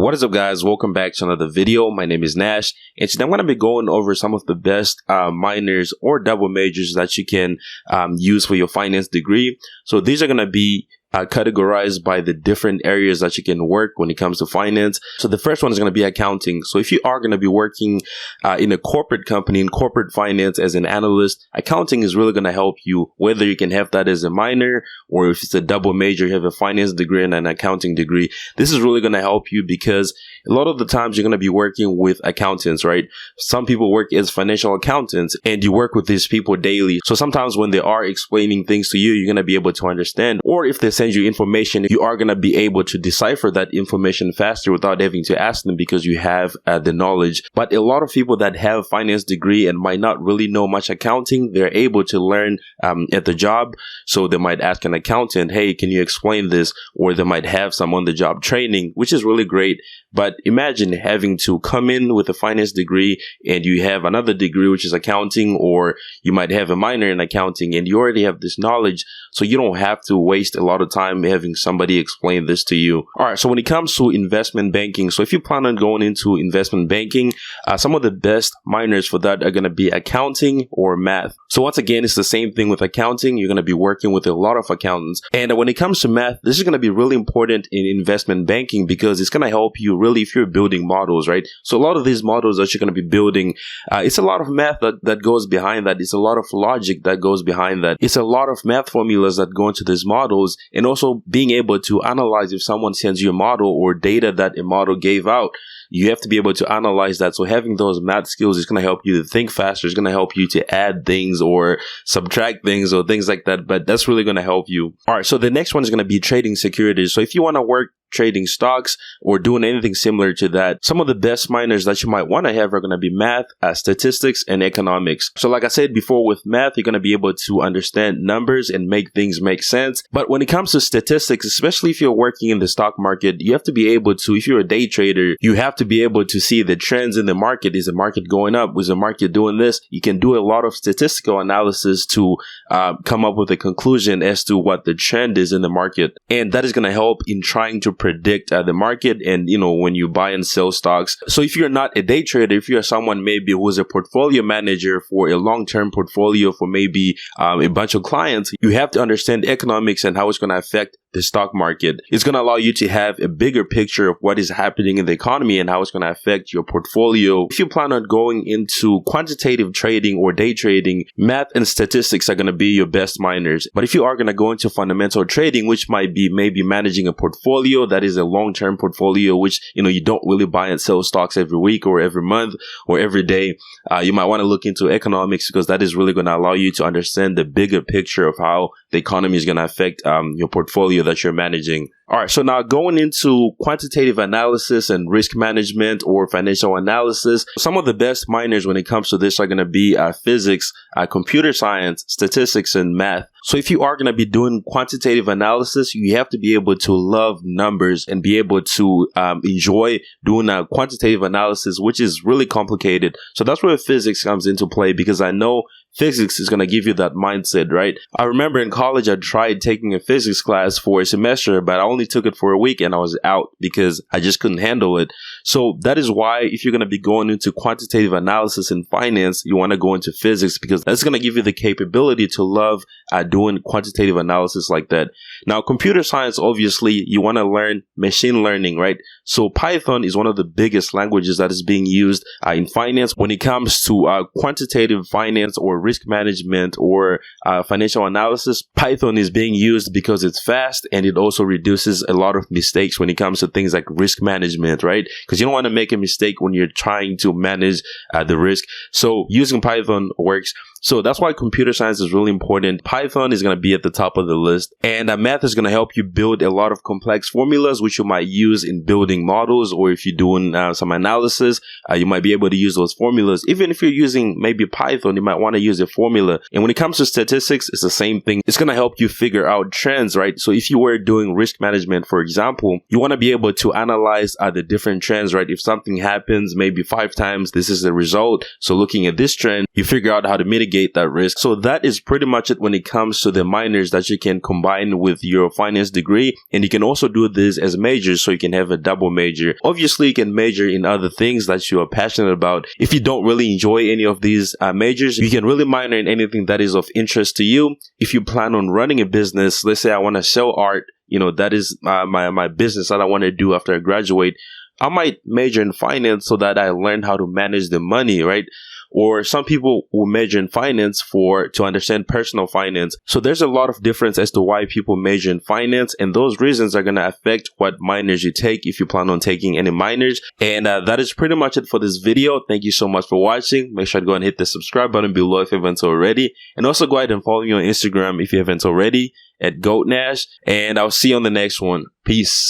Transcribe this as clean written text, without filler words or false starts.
What is up, guys? Welcome back to another video. My name is Nash, and today I'm going to be going over some of the best minors or double majors that you can use for your finance degree. So these are going to be categorized by the different areas that you can work when it comes to finance. So the first one is going to be accounting. So if you are going to be working in a corporate company, in corporate finance as an analyst, accounting is really going to help you, whether you can have that as a minor or if it's a double major, you have a finance degree and an accounting degree. This is really going to help you because a lot of the times you're going to be working with accountants, right? Some people work as financial accountants and you work with these people daily. So sometimes when they are explaining things to you, you're going to be able to understand, or if they send you information, you are going to be able to decipher that information faster without having to ask them because you have the knowledge. But a lot of people that have finance degree and might not really know much accounting, they're able to learn at the job. So they might ask an accountant, hey, can you explain this? Or they might have some on-the-job training, which is really great. But imagine having to come in with a finance degree and you have another degree, which is accounting, or you might have a minor in accounting and you already have this knowledge. So you don't have to waste a lot of time having somebody explain this to you. All right. So when it comes to investment banking, so if you plan on going into investment banking, some of the best minors for that are going to be accounting or math. So once again, it's the same thing with accounting. You're going to be working with a lot of accountants. And when it comes to math, this is going to be really important in investment banking because it's going to help you really if you're building models, right? So a lot of these models that you're going to be building, it's a lot of math that goes behind that. It's a lot of logic that goes behind that. It's a lot of math formulas that go into these models, and also being able to analyze if someone sends you a model or data that a model gave out. You have to be able to analyze that. So having those math skills is going to help you to think faster. It's going to help you to add things or subtract things or things like that. But that's really going to help you. All right. So the next one is going to be trading securities. So if you want to work trading stocks or doing anything similar to that, some of the best minors that you might want to have are going to be math, statistics, and economics. So like I said before, with math, you're going to be able to understand numbers and make things make sense. But when it comes to statistics, especially if you're working in the stock market, you have to be able to, if you're a day trader, you have to be able to see the trends in the market. Is the market going up? Was the market doing this? You can do a lot of statistical analysis to come up with a conclusion as to what the trend is in the market. And that is going to help in trying to predict the market and, when you buy and sell stocks. So if you're not a day trader, if you're someone maybe who is a portfolio manager for a long-term portfolio for maybe a bunch of clients, you have to understand economics and how it's going to affect the stock market. It's going to allow you to have a bigger picture of what is happening in the economy and how it's going to affect your portfolio. If you plan on going into quantitative trading or day trading, math and statistics are going to be your best minors. But if you are going to go into fundamental trading, which might be maybe managing a portfolio that is a long-term portfolio, which, you don't really buy and sell stocks every week or every month or every day, you might want to look into economics because that is really going to allow you to understand the bigger picture of how the economy is going to affect your portfolio that you're managing. All right, so now going into quantitative analysis and risk management or financial analysis, some of the best minors when it comes to this are going to be physics, computer science, statistics, and math. So if you are going to be doing quantitative analysis, you have to be able to love numbers and be able to enjoy doing a quantitative analysis, which is really complicated. So that's where physics comes into play because I know physics is going to give you that mindset, right? I remember in college, I tried taking a physics class for a semester, but I only took it for a week and I was out because I just couldn't handle it. So that is why if you're going to be going into quantitative analysis in finance, you want to go into physics because that's going to give you the capability to love doing quantitative analysis like that. Now, computer science, obviously, you want to learn machine learning, right? So Python is one of the biggest languages that is being used in finance when it comes to quantitative finance or risk management or financial analysis. Python is being used because it's fast and it also reduces a lot of mistakes when it comes to things like risk management, right? Because you don't want to make a mistake when you're trying to manage the risk. So using Python works. So that's why computer science is really important. Python is going to be at the top of the list. And math is going to help you build a lot of complex formulas, which you might use in building models, or if you're doing some analysis, you might be able to use those formulas. Even if you're using maybe Python, you might want to use a formula. And when it comes to statistics, it's the same thing. It's going to help you figure out trends, right? So if you were doing risk management, for example, you want to be able to analyze the different trends, right? If something happens maybe 5 times, this is the result. So looking at this trend, you figure out how to mitigate mitigate that risk. So that is pretty much it when it comes to the minors that you can combine with your finance degree. And you can also do this as majors, so you can have a double major. Obviously, you can major in other things that you are passionate about. If you don't really enjoy any of these majors, you can really minor in anything that is of interest to you. If you plan on running a business, let's say I want to sell art, that is my business that I want to do after I graduate, I might major in finance so that I learn how to manage the money, right? Or some people will major in finance to understand personal finance. So there's a lot of difference as to why people major in finance, and those reasons are going to affect what minors you take if you plan on taking any minors. And that is pretty much it for this video. Thank you so much for watching. Make sure to go and hit the subscribe button below if you haven't already. And also go ahead and follow me on Instagram if you haven't already at GoatNash. And I'll see you on the next one. Peace.